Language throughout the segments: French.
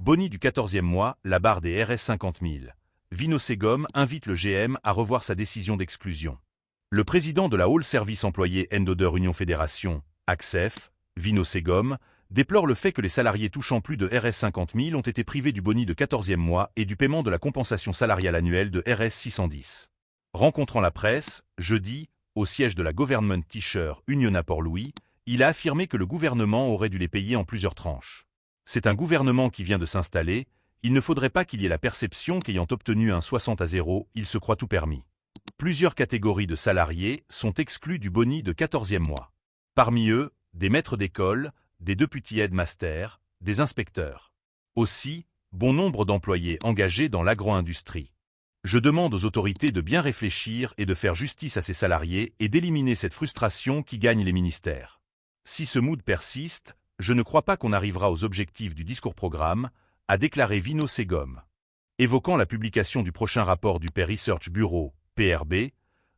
Boni du 14e mois, la barre des RS 50 000. Vinocegom invite le GM à revoir sa décision d'exclusion. Le président de la All Service Employés Endoder Union Fédération, ACSEF, Vinocegom, déplore le fait que les salariés touchant plus de RS 50 000 ont été privés du boni de 14e mois et du paiement de la compensation salariale annuelle de RS 610. Rencontrant la presse, jeudi, au siège de la Government Teacher Union à Port-Louis, il a affirmé que le gouvernement aurait dû les payer en plusieurs tranches. C'est un gouvernement qui vient de s'installer, il ne faudrait pas qu'il y ait la perception qu'ayant obtenu un 60-0, il se croit tout permis. Plusieurs catégories de salariés sont exclues du boni de 14e mois. Parmi eux, des maîtres d'école, des deputy headmasters, des inspecteurs. Aussi, bon nombre d'employés engagés dans l'agro-industrie. Je demande aux autorités de bien réfléchir et de faire justice à ces salariés et d'éliminer cette frustration qui gagne les ministères. Si ce mood persiste, je ne crois pas qu'on arrivera aux objectifs du discours-programme, a déclaré Vinocegom. Évoquant la publication du prochain rapport du Pay Research Bureau, PRB,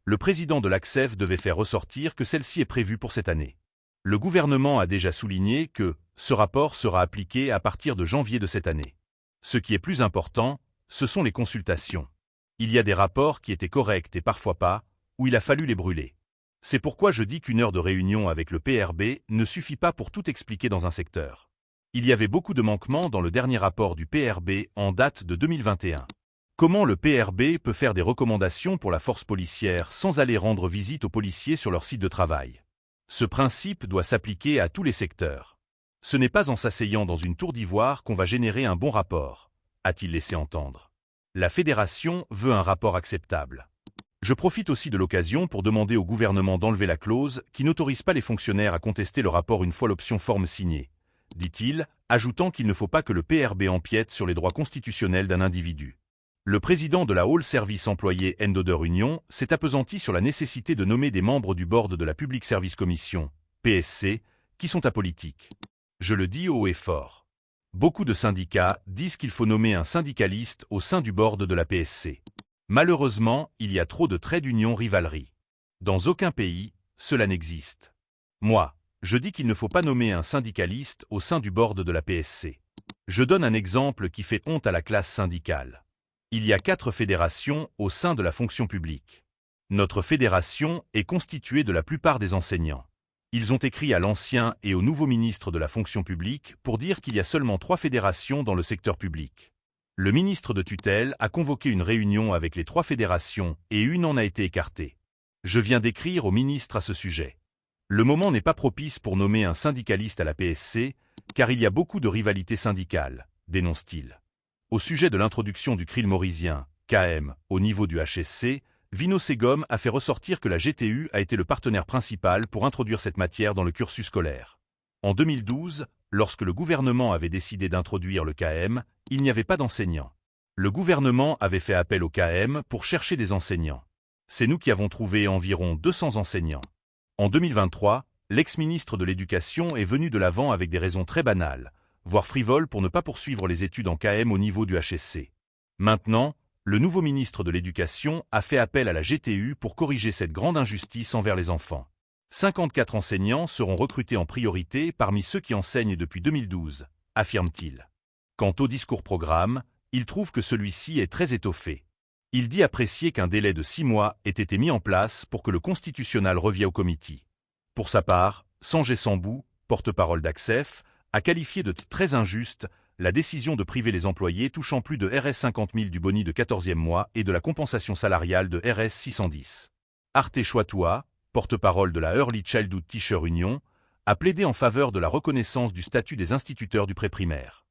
le président de l'ACSEF devait faire ressortir que celle-ci est prévue pour cette année. Le gouvernement a déjà souligné que ce rapport sera appliqué à partir de janvier de cette année. Ce qui est plus important, ce sont les consultations. Il y a des rapports qui étaient corrects et parfois pas, où il a fallu les brûler. C'est pourquoi je dis qu'une heure de réunion avec le PRB ne suffit pas pour tout expliquer dans un secteur. Il y avait beaucoup de manquements dans le dernier rapport du PRB en date de 2021. Comment le PRB peut faire des recommandations pour la force policière sans aller rendre visite aux policiers sur leur site de travail? Ce principe doit s'appliquer à tous les secteurs. Ce n'est pas en s'asseyant dans une tour d'ivoire qu'on va générer un bon rapport, a-t-il laissé entendre. La fédération veut un rapport acceptable. Je profite aussi de l'occasion pour demander au gouvernement d'enlever la clause qui n'autorise pas les fonctionnaires à contester le rapport une fois l'option forme signée, dit-il, ajoutant qu'il ne faut pas que le PRB empiète sur les droits constitutionnels d'un individu. Le président de la All Service Employés Endoder Union s'est appesanti sur la nécessité de nommer des membres du board de la Public Service Commission, PSC, qui sont apolitiques. Je le dis haut et fort. Beaucoup de syndicats disent qu'il faut nommer un syndicaliste au sein du board de la PSC. Malheureusement, il y a trop de traits d'union-rivalerie. Dans aucun pays, cela n'existe. Moi, je dis qu'il ne faut pas nommer un syndicaliste au sein du board de la PSC. Je donne un exemple qui fait honte à la classe syndicale. Il y a 4 fédérations au sein de la fonction publique. Notre fédération est constituée de la plupart des enseignants. Ils ont écrit à l'ancien et au nouveau ministre de la fonction publique pour dire qu'il y a seulement 3 fédérations dans le secteur public. Le ministre de tutelle a convoqué une réunion avec les 3 fédérations et une en a été écartée. Je viens d'écrire au ministre à ce sujet. Le moment n'est pas propice pour nommer un syndicaliste à la PSC, car il y a beaucoup de rivalités syndicales, dénonce-t-il. Au sujet de l'introduction du CRIL maurisien, KM, au niveau du HSC, Vinocegom a fait ressortir que la GTU a été le partenaire principal pour introduire cette matière dans le cursus scolaire. En 2012, lorsque le gouvernement avait décidé d'introduire le KM, il n'y avait pas d'enseignants. Le gouvernement avait fait appel au KM pour chercher des enseignants. C'est nous qui avons trouvé environ 200 enseignants. En 2023, l'ex-ministre de l'Éducation est venu de l'avant avec des raisons très banales, voire frivoles pour ne pas poursuivre les études en KM au niveau du HSC. Maintenant, le nouveau ministre de l'Éducation a fait appel à la GTU pour corriger cette grande injustice envers les enfants. 54 enseignants seront recrutés en priorité parmi ceux qui enseignent depuis 2012, affirme-t-il. Quant au discours-programme, il trouve que celui-ci est très étoffé. Il dit apprécier qu'un délai de 6 mois ait été mis en place pour que le constitutionnel revienne au comité. Pour sa part, Sanjay Sambou, porte-parole d'ACSEF, a qualifié de très injuste la décision de priver les employés touchant plus de RS 50 000 du boni de 14e mois et de la compensation salariale de RS 610. Arte Chouatoua, porte-parole de la Early Childhood Teacher Union, a plaidé en faveur de la reconnaissance du statut des instituteurs du pré-primaire.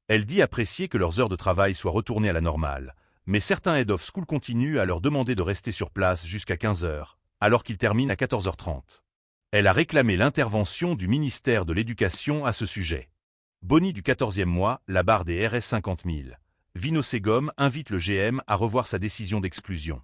Elle dit apprécier que leurs heures de travail soient retournées à la normale, mais certains head of school continuent à leur demander de rester sur place jusqu'à 15 h, alors qu'ils terminent à 14h30. Elle a réclamé l'intervention du ministère de l'Éducation à ce sujet. Boni du 14e mois, la barre des RS 50 000. Vinocegom invite le GM à revoir sa décision d'exclusion.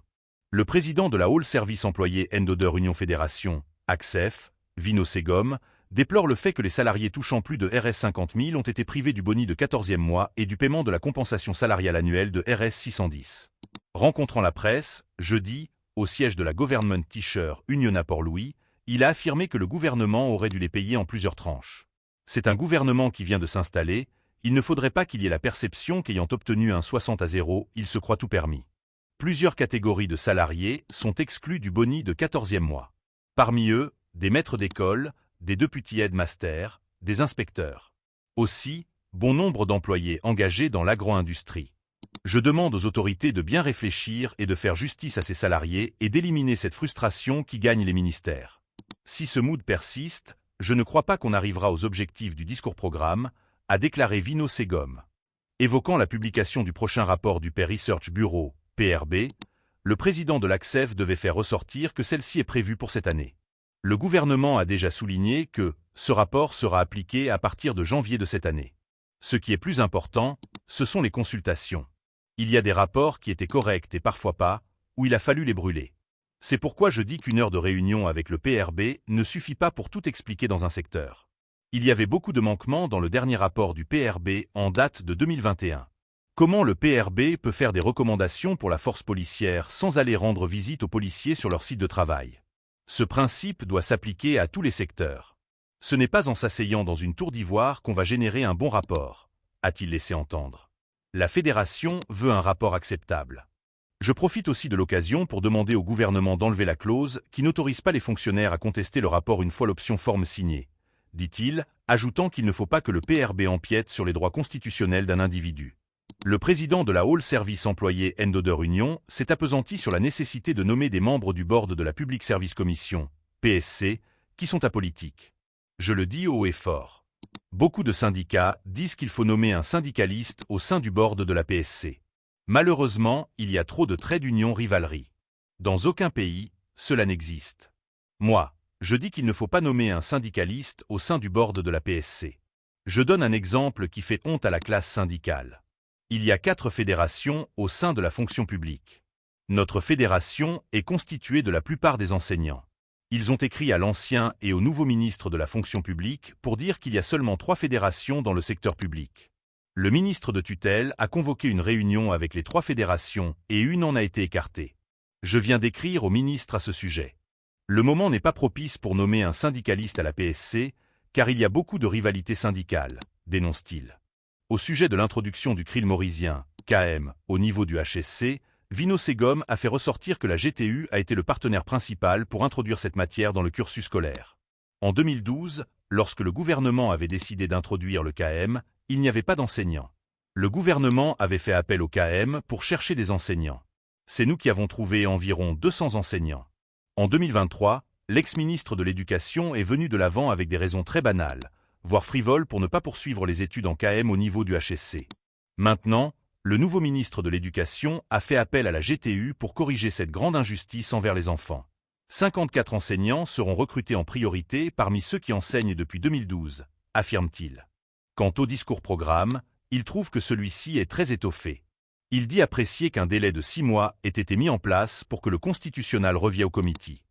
Le président de la All Service Employés Endoder Union Fédération, ACSEF, Vinocegom, déplore le fait que les salariés touchant plus de RS 50 000 ont été privés du boni de 14e mois et du paiement de la compensation salariale annuelle de RS 610. Rencontrant la presse, jeudi, au siège de la Government Teacher Union à Port-Louis, il a affirmé que le gouvernement aurait dû les payer en plusieurs tranches. C'est un gouvernement qui vient de s'installer, il ne faudrait pas qu'il y ait la perception qu'ayant obtenu un 60-0, il se croit tout permis. Plusieurs catégories de salariés sont exclues du boni de 14e mois. Parmi eux, des maîtres d'école, des deputy headmasters, des inspecteurs. Aussi, bon nombre d'employés engagés dans l'agro-industrie. Je demande aux autorités de bien réfléchir et de faire justice à ces salariés et d'éliminer cette frustration qui gagne les ministères. Si ce mood persiste, je ne crois pas qu'on arrivera aux objectifs du discours-programme, a déclaré Vino Segom. Évoquant la publication du prochain rapport du Peer Research Bureau, PRB, le président de l'ACSEF devait faire ressortir que celle-ci est prévue pour cette année. Le gouvernement a déjà souligné que ce rapport sera appliqué à partir de janvier de cette année. Ce qui est plus important, ce sont les consultations. Il y a des rapports qui étaient corrects et parfois pas, où il a fallu les brûler. C'est pourquoi je dis qu'une heure de réunion avec le PRB ne suffit pas pour tout expliquer dans un secteur. Il y avait beaucoup de manquements dans le dernier rapport du PRB en date de 2021. Comment le PRB peut faire des recommandations pour la force policière sans aller rendre visite aux policiers sur leur site de travail? Ce principe doit s'appliquer à tous les secteurs. Ce n'est pas en s'asseyant dans une tour d'ivoire qu'on va générer un bon rapport, a-t-il laissé entendre. La fédération veut un rapport acceptable. Je profite aussi de l'occasion pour demander au gouvernement d'enlever la clause qui n'autorise pas les fonctionnaires à contester le rapport une fois l'option forme signée, dit-il, ajoutant qu'il ne faut pas que le PRB empiète sur les droits constitutionnels d'un individu. Le président de la All Service Employés Endoder Union s'est appesanti sur la nécessité de nommer des membres du board de la Public Service Commission, PSC, qui sont apolitiques. Je le dis haut et fort. Beaucoup de syndicats disent qu'il faut nommer un syndicaliste au sein du board de la PSC. Malheureusement, il y a trop de traits d'union rivalerie. Dans aucun pays, cela n'existe. Moi, je dis qu'il ne faut pas nommer un syndicaliste au sein du board de la PSC. Je donne un exemple qui fait honte à la classe syndicale. Il y a 4 fédérations au sein de la fonction publique. Notre fédération est constituée de la plupart des enseignants. Ils ont écrit à l'ancien et au nouveau ministre de la fonction publique pour dire qu'il y a seulement 3 fédérations dans le secteur public. Le ministre de tutelle a convoqué une réunion avec les 3 fédérations et une en a été écartée. Je viens d'écrire au ministre à ce sujet. Le moment n'est pas propice pour nommer un syndicaliste à la PSC, car il y a beaucoup de rivalités syndicales, dénonce-t-il. Au sujet de l'introduction du CRIL maurisien, KM, au niveau du HSC, Vino Segom a fait ressortir que la GTU a été le partenaire principal pour introduire cette matière dans le cursus scolaire. En 2012, lorsque le gouvernement avait décidé d'introduire le KM, il n'y avait pas d'enseignants. Le gouvernement avait fait appel au KM pour chercher des enseignants. C'est nous qui avons trouvé environ 200 enseignants. En 2023, l'ex-ministre de l'Éducation est venu de l'avant avec des raisons très banales, voire frivoles pour ne pas poursuivre les études en KM au niveau du HSC. Maintenant, le nouveau ministre de l'Éducation a fait appel à la GTU pour corriger cette grande injustice envers les enfants. 54 enseignants seront recrutés en priorité parmi ceux qui enseignent depuis 2012, affirme-t-il. Quant au discours-programme, il trouve que celui-ci est très étoffé. Il dit apprécier qu'un délai de 6 mois ait été mis en place pour que le constitutionnel revienne au comité.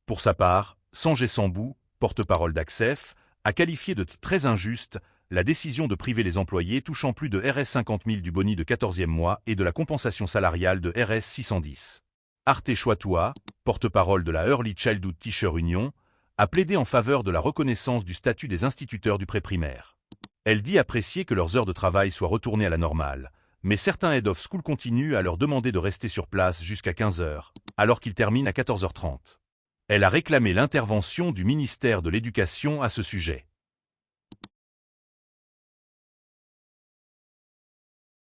Pour sa part, Sanjay Sambou, porte-parole d'ACSEF, a qualifié de très injuste la décision de priver les employés touchant plus de RS 50 000 du boni de 14e mois et de la compensation salariale de RS 610. Arte Chouatoua, porte-parole de la Early Childhood Teacher Union, a plaidé en faveur de la reconnaissance du statut des instituteurs du pré-primaire. Elle dit apprécier que leurs heures de travail soient retournées à la normale, mais certains head of school continuent à leur demander de rester sur place jusqu'à 15 h, alors qu'ils terminent à 14 h 30. Elle a réclamé l'intervention du ministère de l'Éducation à ce sujet.